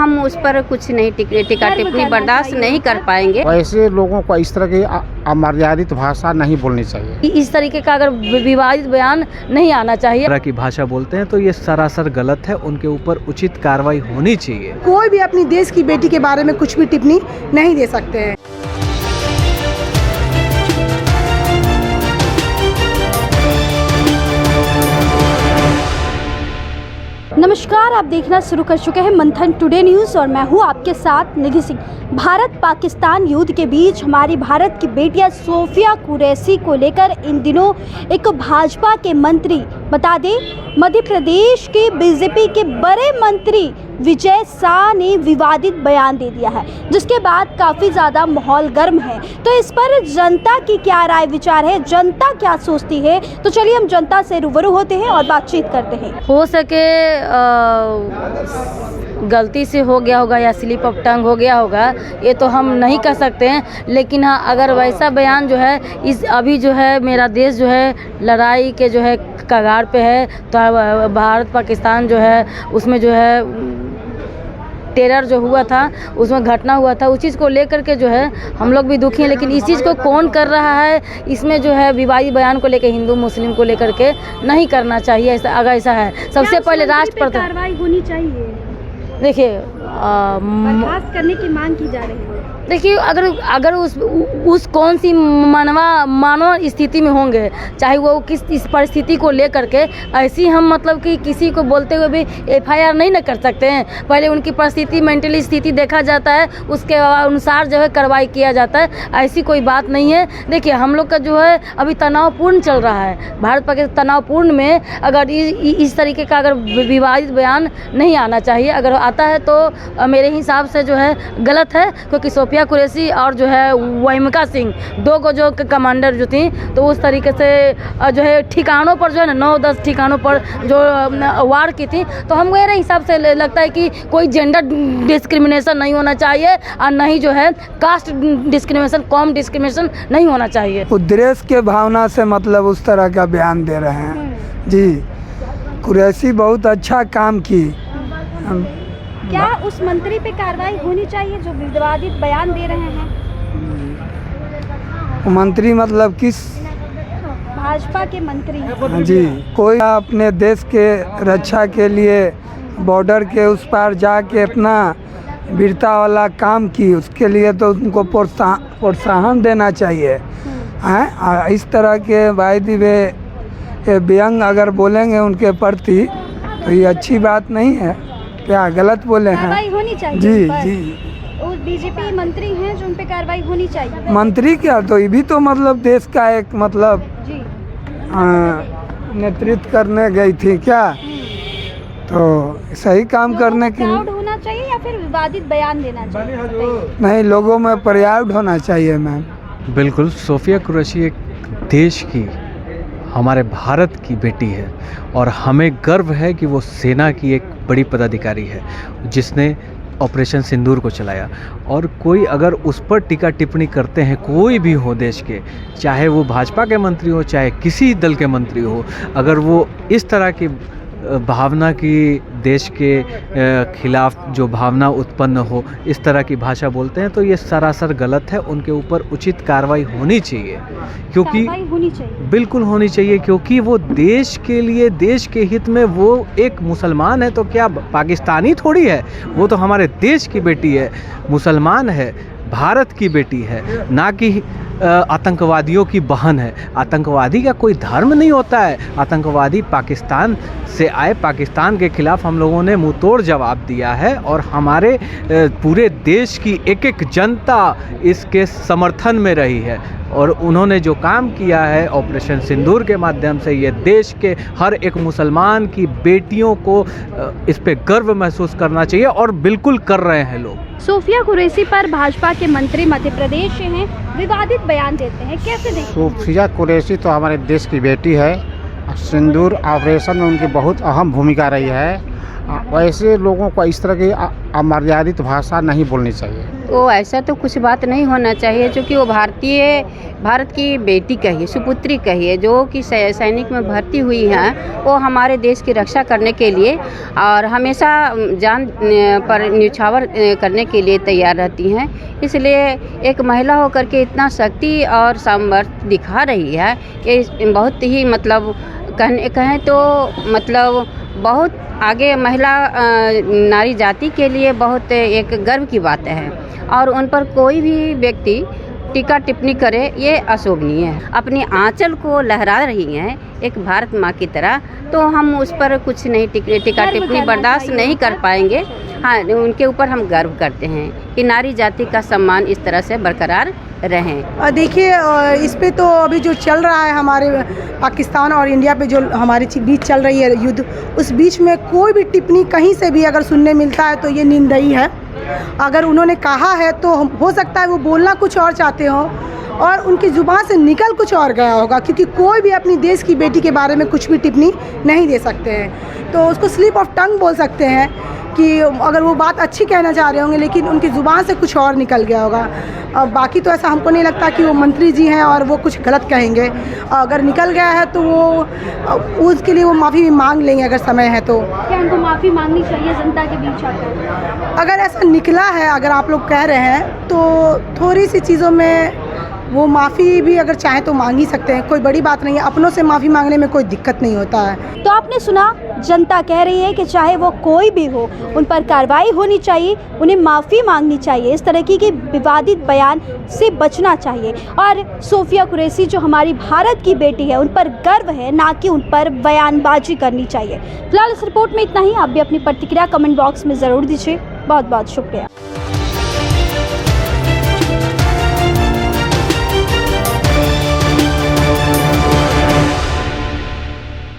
हम उस पर कुछ नहीं टीका टिप्पणी बर्दाश्त नहीं कर पाएंगे। ऐसे लोगों को इस तरह की अमर्यादित भाषा नहीं बोलनी चाहिए। इस तरीके का अगर विवादित बयान नहीं आना चाहिए। तरह की भाषा बोलते हैं तो ये सरासर गलत है, उनके ऊपर उचित कार्रवाई होनी चाहिए। कोई भी अपनी देश की बेटी के बारे में कुछ भी टिप्पणी नहीं दे सकते हैं। नमस्कार, आप देखना शुरू कर चुके हैं मंथन टुडे न्यूज़ और मैं हूं आपके साथ निधि सिंह। भारत पाकिस्तान युद्ध के बीच हमारी भारत की बेटियां सोफिया कुरैशी को लेकर इन दिनों एक भाजपा के मंत्री, बता दें मध्य प्रदेश के बीजेपी के बड़े मंत्री विजय शाह ने विवादित बयान दे दिया है, जिसके बाद काफ़ी ज़्यादा माहौल गर्म है। तो इस पर जनता की क्या राय विचार है, जनता क्या सोचती है, तो चलिए हम जनता से रूबरू होते हैं और बातचीत करते हैं। हो सके गलती से हो गया होगा या स्लिप ऑफ टंग हो गया होगा, ये तो हम नहीं कह सकते हैं। लेकिन हाँ, अगर वैसा बयान जो है इस अभी जो है मेरा देश जो है लड़ाई के जो है कगार पे है, तो भारत पाकिस्तान जो है उसमें जो है टेरर जो हुआ था, उसमें घटना हुआ था, उस चीज़ को लेकर के जो है हम लोग भी दुखी हैं। लेकिन इस चीज़ को कौन कर रहा है, इसमें जो है विवादित बयान को लेकर हिंदू मुस्लिम को लेकर के नहीं करना चाहिए। ऐसा अगर ऐसा है, सबसे पहले राष्ट्रपति कार्रवाई होनी चाहिए। देखिए बर्खास्त करने की मांग की जा रही है। देखिए अगर उस कौन सी मानव स्थिति में होंगे, चाहे वो किस इस परिस्थिति को लेकर के, ऐसी हम मतलब कि किसी को बोलते हुए भी FIR नहीं न कर सकते हैं। पहले उनकी परिस्थिति, मेंटली स्थिति देखा जाता है, उसके अनुसार जो है कार्रवाई किया जाता है। ऐसी कोई बात नहीं है। देखिए हम लोग का जो है अभी तनावपूर्ण चल रहा है, भारत पाकिस्तान तनावपूर्ण में अगर इस तरीके का अगर विवादित बयान नहीं आना चाहिए। अगर आता है तो मेरे हिसाब से जो है गलत है, क्योंकि सोफिया कुरैशी और जो है वहीमिका सिंह, दो को जो कमांडर जो थी, तो उस तरीके से जो है ठिकानों पर जो है ना 9-10 ठिकानों पर जो वार की थी। तो हम मेरे हिसाब से लगता है कि कोई जेंडर डिस्क्रिमिनेशन नहीं होना चाहिए और नहीं जो है कास्ट डिस्क्रिमिनेशन, कॉम डिस्क्रिमिनेशन नहीं होना चाहिए। उद्देश्य के भावना से मतलब उस तरह का बयान दे रहे हैं जी। कुरैशी बहुत अच्छा काम की। क्या उस मंत्री पे कार्रवाई होनी चाहिए जो विवादित बयान दे रहे हैं? मंत्री मतलब किस? भाजपा के मंत्री जी। कोई अपने देश के रक्षा के लिए बॉर्डर के उस पार जाके अपना वीरता वाला काम की, उसके लिए तो उनको प्रोत्साहन देना चाहिए हैं। इस तरह के वायदे वे व्यंग अगर बोलेंगे उनके प्रति तो ये अच्छी बात नहीं है। क्या गलत बोले हैं? कार्रवाई होनी चाहिए जी जी। वो बीजेपी मंत्री हैं जो उन पे कार्रवाई होनी चाहिए। मंत्री क्या, तो ये भी तो मतलब देश का एक मतलब जी नेतृत्व करने गई थी क्या, तो सही काम करने के लिए होना चाहिए या फिर विवादित बयान देना चाहिए? नहीं, लोगों में पर्याप्त होना चाहिए मैम। बिल्कुल, सोफिया कुरैशी एक देश की, हमारे भारत की बेटी है और हमें गर्व है कि वो सेना की एक बड़ी पदाधिकारी है जिसने ऑपरेशन सिंदूर को चलाया। और कोई अगर उस पर टीका टिप्पणी करते हैं, कोई भी हो देश के, चाहे वो भाजपा के मंत्री हो चाहे किसी दल के मंत्री हो, अगर वो इस तरह की भावना की देश के खिलाफ जो भावना उत्पन्न हो, इस तरह की भाषा बोलते हैं तो ये सरासर गलत है। उनके ऊपर उचित कार्रवाई होनी चाहिए, क्योंकि बिल्कुल होनी चाहिए, क्योंकि वो देश के लिए, देश के हित में, वो एक मुसलमान है तो क्या पाकिस्तानी थोड़ी है, वो तो हमारे देश की बेटी है, मुसलमान है, भारत की बेटी है, ना कि आतंकवादियों की बहन है। आतंकवादी का कोई धर्म नहीं होता है। आतंकवादी पाकिस्तान से आए, पाकिस्तान के खिलाफ हम लोगों ने मुंहतोड़ जवाब दिया है और हमारे पूरे देश की एक एक जनता इसके समर्थन में रही है। और उन्होंने जो काम किया है ऑपरेशन सिंदूर के माध्यम से, ये देश के हर एक मुसलमान की बेटियों को इस पे गर्व महसूस करना चाहिए और बिल्कुल कर रहे हैं लोग। सोफिया कुरैशी पर भाजपा के मंत्री मध्य प्रदेश से हैं, विवादित बयान देते हैं, कैसे देखते हैं? सोफिया कुरैशी तो हमारे देश की बेटी है। सिंदूर ऑपरेशन में उनकी बहुत अहम भूमिका रही है। वैसे लोगों को इस तरह की अमर्यादित भाषा नहीं बोलनी चाहिए। वो ऐसा तो कुछ बात नहीं होना चाहिए, क्योंकि वो भारत की बेटी कहिए, सुपुत्री कहिए, जो कि सैनिक में भर्ती हुई हैं, वो हमारे देश की रक्षा करने के लिए और हमेशा जान पर न्यौछावर करने के लिए तैयार रहती हैं। इसलिए एक महिला होकर के इतना शक्ति और सामर्थ्य दिखा रही है, ये बहुत ही मतलब कहें तो मतलब बहुत आगे महिला नारी जाति के लिए बहुत एक गर्व की बात है। और उन पर कोई भी व्यक्ति टीका टिप्पणी करे ये अशोभनीय है। अपनी आंचल को लहरा रही हैं एक भारत माँ की तरह, तो हम उस पर कुछ नहीं टीका टिप्पणी बर्दाश्त नहीं कर पाएंगे। हाँ, उनके ऊपर हम गर्व करते हैं कि नारी जाति का सम्मान इस तरह से बरकरार रहें। देखिए, इस पे तो अभी जो चल रहा है हमारे पाकिस्तान और इंडिया पे, जो हमारे बीच चल रही है युद्ध, उस बीच में कोई भी टिप्पणी कहीं से भी अगर सुनने मिलता है तो ये निंदनीय है। अगर उन्होंने कहा है तो हो सकता है वो बोलना कुछ और चाहते हो और उनकी ज़ुबान से निकल कुछ और गया होगा, क्योंकि कोई भी अपनी देश की बेटी के बारे में कुछ भी टिप्पणी नहीं दे सकते हैं। तो उसको स्लिप ऑफ टंग बोल सकते हैं कि अगर वो बात अच्छी कहना चाह रहे होंगे लेकिन उनकी ज़ुबान से कुछ और निकल गया होगा। बाकी तो ऐसा हमको नहीं लगता कि वो मंत्री जी हैं और वो कुछ गलत कहेंगे। अगर निकल गया है तो वो उसके लिए वो माफ़ी भी मांग लेंगे अगर समय है तो। क्या उनको माफ़ी मांगनी चाहिए जनता के बीच आकर? अगर ऐसा निकला है, अगर आप लोग कह रहे हैं, तो थोड़ी सी चीज़ों में वो माफ़ी भी अगर चाहे तो मांग ही सकते हैं, कोई बड़ी बात नहीं है। अपनों से माफ़ी मांगने में कोई दिक्कत नहीं होता है। तो आपने सुना, जनता कह रही है कि चाहे वो कोई भी हो, उन पर कार्रवाई होनी चाहिए, उन्हें माफ़ी मांगनी चाहिए, इस तरह की विवादित बयान से बचना चाहिए। और सोफिया कुरैशी जो हमारी भारत की बेटी है, उन पर गर्व है, ना कि उन पर बयानबाजी करनी चाहिए। फिलहाल इस रिपोर्ट में इतना ही। आप भी अपनी प्रतिक्रिया कमेंट बॉक्स में ज़रूर दीजिए। बहुत बहुत शुक्रिया।